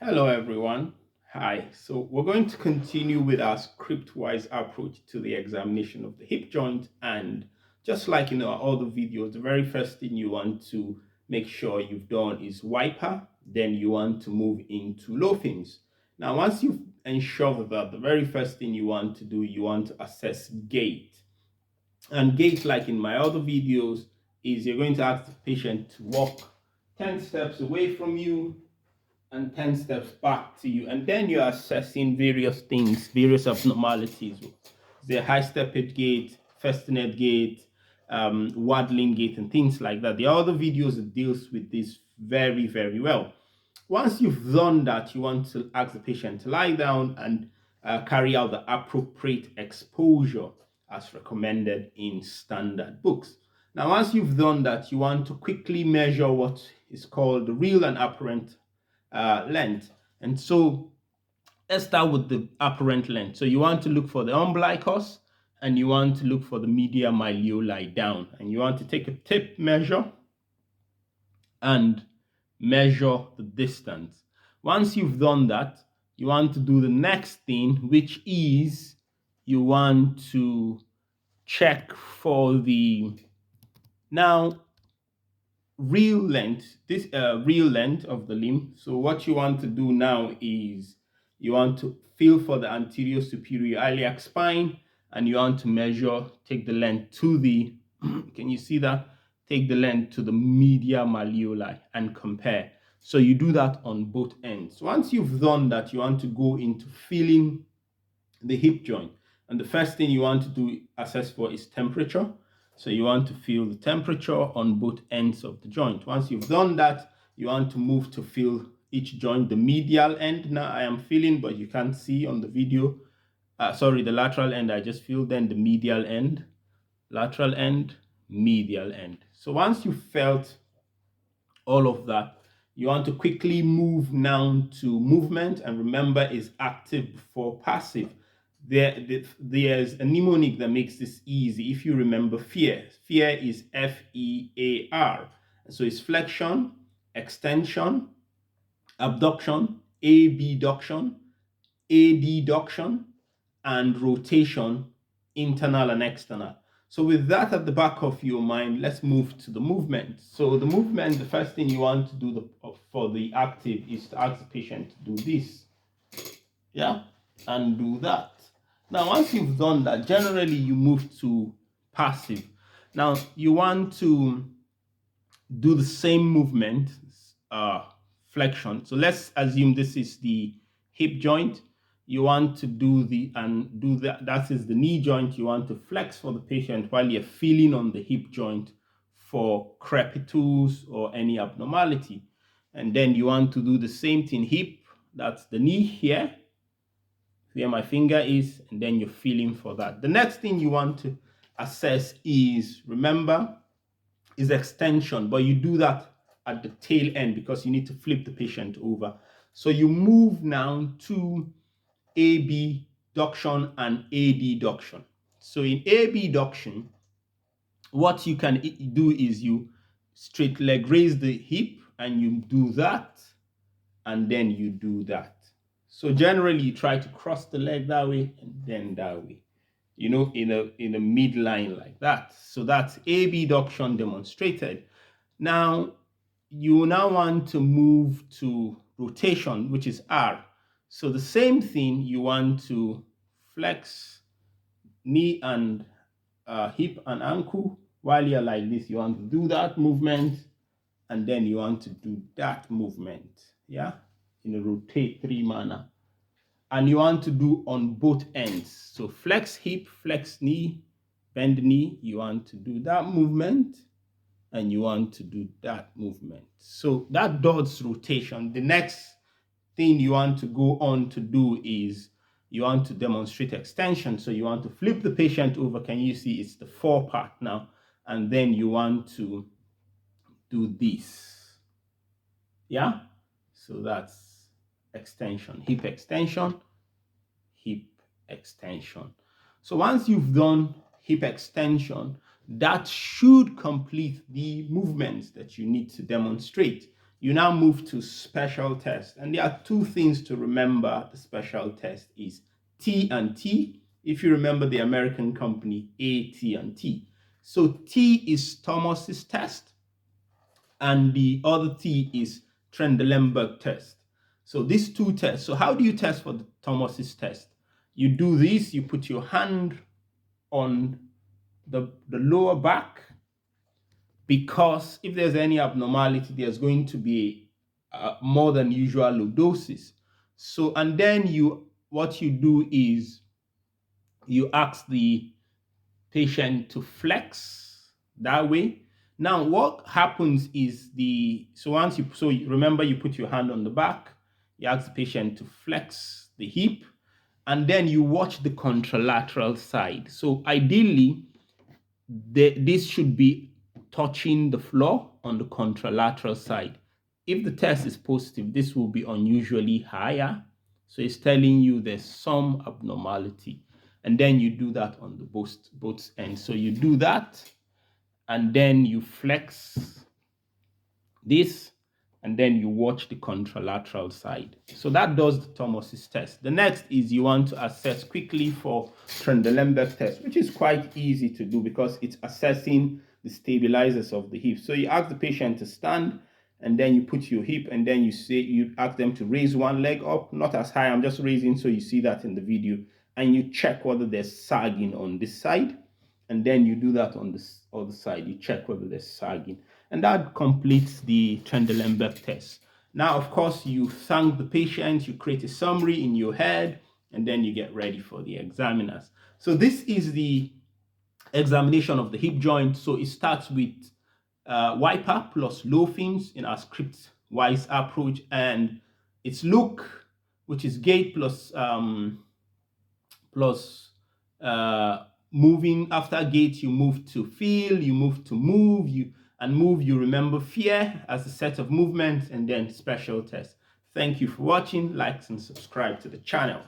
Hello everyone. Hi. So we're going to continue with our script-wise approach to the examination of the hip joint. And just like in our other videos, the very first thing you want to make sure you've done is wiper. Then you want to move into loafings. Now, once you've ensured that, the very first thing you want to do, you want to assess gait. And gait, like in my other videos, is you're going to ask the patient to walk 10 steps away from you and 10 steps back to you. And then you're assessing various things, various abnormalities. The high stepped gait, festinate gait, waddling gait, and things like that. There are other videos that deals with this very, very well. Once you've done that, you want to ask the patient to lie down and carry out the appropriate exposure as recommended in standard books. Now, once you've done that, you want to quickly measure what is called the real and apparent length. And so let's start with the apparent length. So you want to look for the umbilicus and you want to look for the medial malleoli down. And you want to take a tape measure and measure the distance. Once you've done that, you want to do the next thing, which is you want to check for the real length, this real length of the limb. So what you want to do now is you want to feel for the anterior superior iliac spine, and you want to measure, take the length to the, can you see that? Take the length to the medial malleoli and compare. So you do that on both ends. Once you've done that, you want to go into feeling the hip joint. And the first thing you want to do assess for is temperature. So you want to feel the temperature on both ends of the joint. Once you've done that, you want to move to feel each joint, the medial end. Now I am feeling, but you can't see on the video. Sorry, the lateral end, I just feel, then the medial end, lateral end, medial end. So once you felt all of that, you want to quickly move now to movement, and remember, is active before passive. There's a mnemonic that makes this easy. If you remember fear is FEAR. So it's flexion, extension, abduction, abduction, adduction, and rotation, internal and external. So with that at the back of your mind, let's move to the movement. So the movement, the first thing you want to do for the active is to ask the patient to do this, yeah, and do that. Now, once you've done that, generally you move to passive. Now, you want to do the same movement, flexion. So let's assume this is the hip joint. You want to do that is the knee joint. You want to flex for the patient while you're feeling on the hip joint for crepitus or any abnormality. And then you want to do the same thing, hip, that's the knee here, where my finger is, and then you're feeling for that. The next thing you want to assess is, remember, is extension, but you do that at the tail end because you need to flip the patient over. So you move now to abduction and adduction. So in abduction, what you can do is you straight leg raise the hip and you do that, and then you do that. So generally you try to cross the leg that way and then that way, in a midline like that. So that's abduction demonstrated. Now you want to move to rotation, which is R. So the same thing, you want to flex knee and hip and ankle while you're like this. You want to do that movement, and then you want to do that movement, yeah, in a rotatory manner. And you want to do on both ends. So flex hip, flex knee, bend knee. You want to do that movement, and you want to do that movement. So that does rotation. The next thing you want to go on to do is you want to demonstrate extension. So you want to flip the patient over. Can you see it's the fore part now? And then you want to do this. Yeah? So that's extension, hip extension, hip extension. So once you've done hip extension, that should complete the movements that you need to demonstrate. You now move to special test. And there are two things to remember. The special test is T and T. If you remember the American company, A, T, and T. So T is Thomas's test, and the other T is Trendelenburg test. So these two tests. So how do you test for the Thomas's test? You do this, you put your hand on the lower back, because if there's any abnormality, there's going to be more than usual lordosis. So, and then what you do is you ask the patient to flex that way. Now, what happens is remember you put your hand on the back, you ask the patient to flex the hip, and then you watch the contralateral side. So ideally, this should be touching the floor on the contralateral side. If the test is positive, this will be unusually higher. So it's telling you there's some abnormality. And then you do that on the both ends. So you do that, and then you flex this, and then you watch the contralateral side. So that does the Thomas's test. The next is you want to assess quickly for Trendelenburg test, which is quite easy to do because it's assessing the stabilizers of the hip. So you ask the patient to stand, and then you put your hip, and then you ask them to raise one leg up, not as high. I'm just raising so you see that in the video, and you check whether there's sagging on this side, and then you do that on this other side. You check whether there's sagging, and that completes the Trendelenburg test. Now, of course, you thank the patient, you create a summary in your head, and then you get ready for the examiners. So this is the examination of the hip joint. So it starts with wiper plus loafings in our script-wise approach, and it's look, which is gait plus moving. After gait, you move to feel, you move to move, you remember fear as a set of movements, and then special test. Thank you for watching. Like and subscribe to the channel.